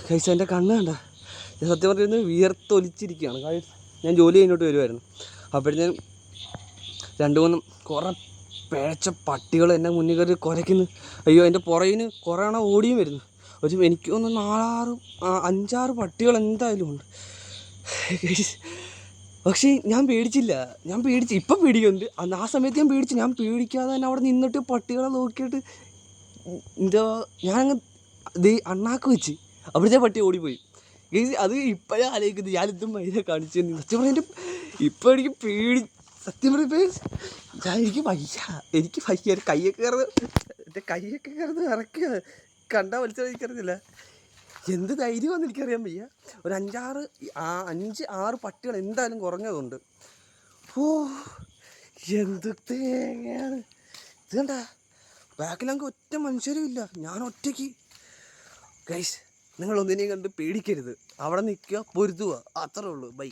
കഴിച്ച എൻ്റെ കണ്ണ് കണ്ട ഞാൻ സത്യം പറഞ്ഞിരുന്നത് വിയർത്തൊലിച്ചിരിക്കുകയാണ്. ഞാൻ ജോലി കഴിഞ്ഞോട്ട് വരുമായിരുന്നു. അപ്പോഴത്തേനും 2-3 കുറേ പിഴച്ച പട്ടികൾ എൻ്റെ മുന്നിൽ കയറി കുരയ്ക്കുന്നു. അയ്യോ എൻ്റെ പുറകിന് കുറേ എണ്ണം ഓടിയും വരുന്നു. എനിക്ക് തോന്നുന്നു 5-6 പട്ടികൾ എന്തായാലും ഉണ്ട്. പക്ഷേ ഞാൻ പേടിച്ചില്ല. ഇപ്പം പേടിക്കുന്നുണ്ട്. ആ സമയത്ത് ഞാൻ പേടിച്ചു. ഞാൻ പേടിക്കാതെ തന്നെ അവിടെ നിന്നിട്ട് പട്ടികളെ നോക്കിയിട്ട് ഞാനങ്ങ് അണ്ണാക്ക് വെച്ച് അവിടുത്തെ പട്ടി ഓടിപ്പോയി. അത് ഇപ്പോഴേ ആലോചിക്കുന്നത് ഞാനിതും മൈനെ കാണിച്ചു. സത്യം പറഞ്ഞ ഇപ്പം എനിക്ക് പേടി. സത്യം പറഞ്ഞപ്പോൾ എനിക്ക് വയ്യ എൻ്റെ കൈയൊക്കെ കയറുന്നത് ഇറക്കിയ കണ്ടാൽ മനസ്സിലാക്കിക്കറിഞ്ഞില്ല. എന്ത് ധൈര്യമാണെന്ന് എനിക്കറിയാൻ വയ്യ. ഒരു 5-6 പട്ടികൾ എന്തായാലും കുറഞ്ഞതുണ്ട്. എന്ത് തേങ്ങയാണ് ഇത്. കണ്ട ബാക്കിലങ്ങ് ഒറ്റ മനുഷ്യരും ഇല്ല, ഞാൻ ഒറ്റയ്ക്ക്. ഗൈസ്, നിങ്ങളൊന്നിനെയും കണ്ട് പേടിക്കരുത്. അവിടെ നിൽക്കുക, പൊരുതുക, അത്രേ ഉള്ളൂ. ബൈ.